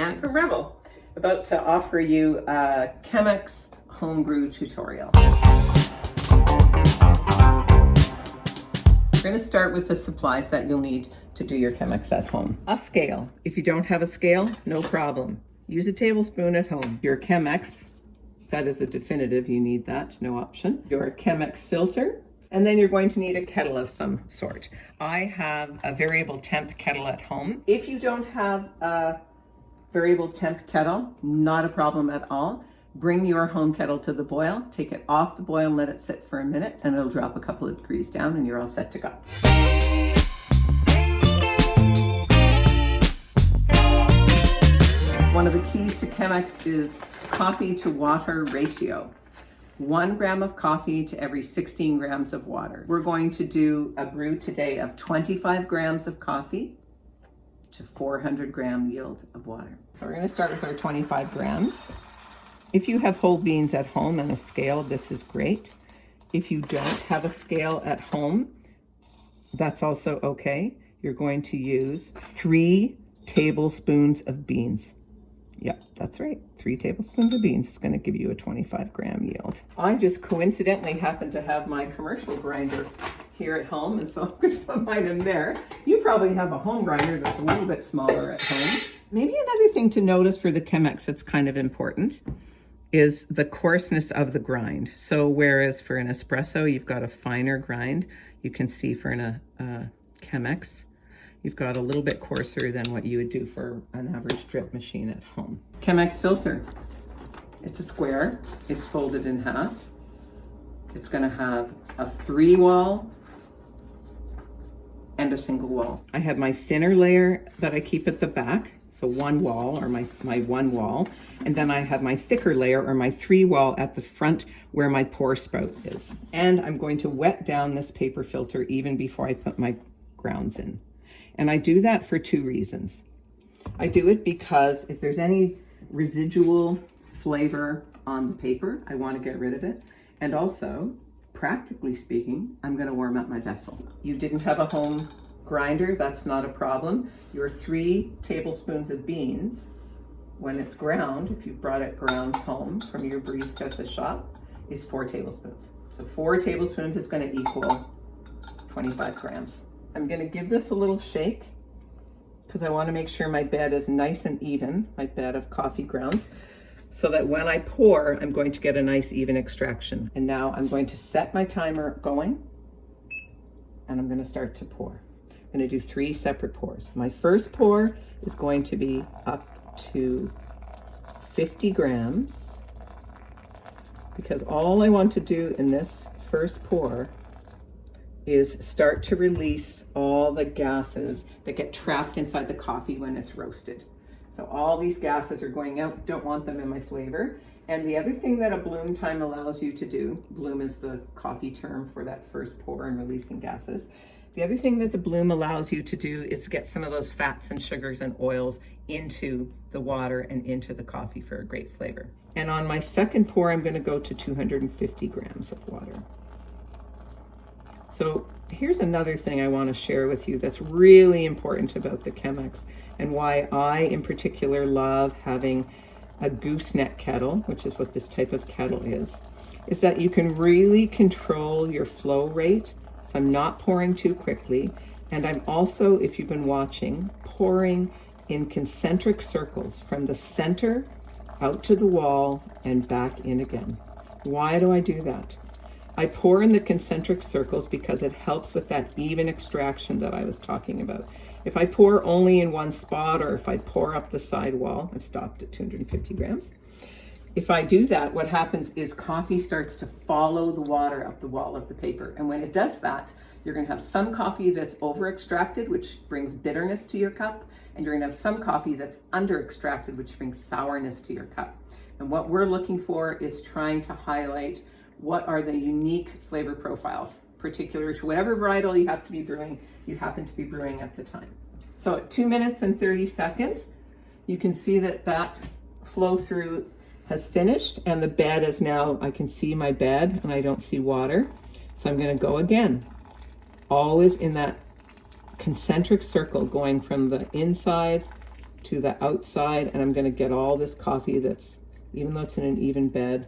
Anne from Revel, about to offer you a Chemex homebrew tutorial. We're going to start with the supplies that you'll need to do your Chemex at home. A scale. If you don't have a scale, no problem. Use a tablespoon at home. Your Chemex, that is a definitive, you need that, no option. Your Chemex filter. And then you're going to need a kettle of some sort. I have a variable temp kettle at home. If you don't have a variable temp kettle, not a problem at all. Bring your home kettle to the boil, take it off the boil and let it sit for a minute, and it'll drop a couple of degrees down and you're all set to go. One of the keys to Chemex is coffee to water ratio. 1 gram of coffee to every 16 grams of water. We're going to do a brew today of 25 grams of coffee to 400 gram yield of water. So we're going to start with our 25 grams. If you have whole beans at home and a scale, this is great. If you don't have a scale at home, that's also okay. You're going to use 3 tablespoons of beans. Yep, that's right. 3 tablespoons of beans is going to give you a 25 gram yield. I just coincidentally happen to have my commercial grinder here at home, and so I'm going to put mine in there. You probably have a home grinder that's a little bit smaller at home. Maybe another thing to notice for the Chemex that's kind of important is the coarseness of the grind. So whereas for an espresso, you've got a finer grind, you can see for an Chemex, you've got a little bit coarser than what you would do for an average drip machine at home. Chemex filter. It's a square. It's folded in half. It's going to have a 3-wall and a single wall. I have my thinner layer that I keep at the back, so 1 wall, or my 1 wall, and then I have my thicker layer, or my 3-wall at the front where my pour spout is. And I'm going to wet down this paper filter even before I put my grounds in. And I do that for 2 reasons. I do it because if there's any residual flavor on the paper, I want to get rid of it. And also, practically speaking, I'm going to warm up my vessel. You didn't have a home grinder, that's not a problem. Your 3 tablespoons of beans, when it's ground, if you've brought it ground home from your barista at the shop, is 4 tablespoons. So 4 tablespoons is going to equal 25 grams. I'm going to give this a little shake because I want to make sure my bed is nice and even, my bed of coffee grounds, so that when I pour, I'm going to get a nice even extraction. And now I'm going to set my timer going and I'm going to start to pour. I'm going to do 3 separate pours. My first pour is going to be up to 50 grams because all I want to do in this first pour is start to release all the gases that get trapped inside the coffee when it's roasted. So all these gases are going out, don't want them in my flavor. And the other thing that a bloom time allows you to do, bloom is the coffee term for that first pour and releasing gases. The other thing that the bloom allows you to do is get some of those fats and sugars and oils into the water and into the coffee for a great flavor. And on my second pour, I'm going to go to 250 grams of water. So here's another thing I want to share with you that's really important about the Chemex and why I in particular love having a gooseneck kettle, which is what this type of kettle is that you can really control your flow rate. So I'm not pouring too quickly. And I'm also, if you've been watching, pouring in concentric circles from the center out to the wall and back in again. Why do I do that? I pour in the concentric circles because it helps with that even extraction that I was talking about. If I pour only in one spot or if I pour up the side wall, I've stopped at 250 grams. If I do that, what happens is coffee starts to follow the water up the wall of the paper. And when it does that, you're going to have some coffee that's over extracted, which brings bitterness to your cup. And you're going to have some coffee that's under extracted, which brings sourness to your cup. And what we're looking for is trying to highlight what are the unique flavor profiles, particular to whatever varietal you happen to be brewing at the time. So at 2 minutes and 30 seconds, you can see that flow through has finished and the bed is now, I can see my bed and I don't see water. So I'm going to go again, always in that concentric circle going from the inside to the outside, and I'm going to get all this coffee that's, even though it's in an even bed,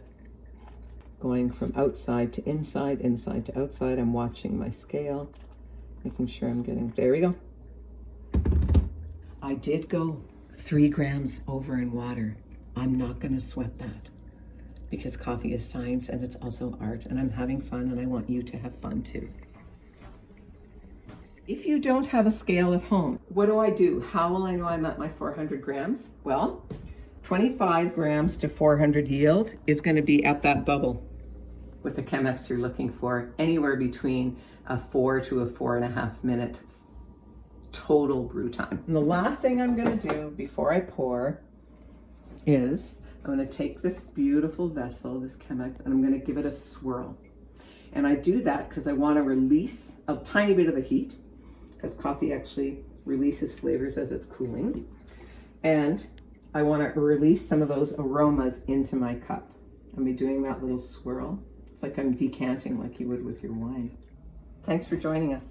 going from outside to inside, inside to outside. I'm watching my scale, making sure I'm getting, there we go. I did go 3 grams over in water. I'm not going to sweat that because coffee is science and it's also art, and I'm having fun and I want you to have fun too. If you don't have a scale at home, what do? How will I know I'm at my 400 grams? Well, 25 grams to 400 yield is going to be at that bubble with the Chemex you're looking for, anywhere between a 4 to a 4.5 minute total brew time. And the last thing I'm going to do before I pour is I'm going to take this beautiful vessel, this Chemex, and I'm going to give it a swirl. And I do that because I want to release a tiny bit of the heat, because coffee actually releases flavors as it's cooling. And I want to release some of those aromas into my cup. I'll be doing that little swirl. It's like I'm decanting like you would with your wine. Thanks for joining us.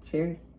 Cheers.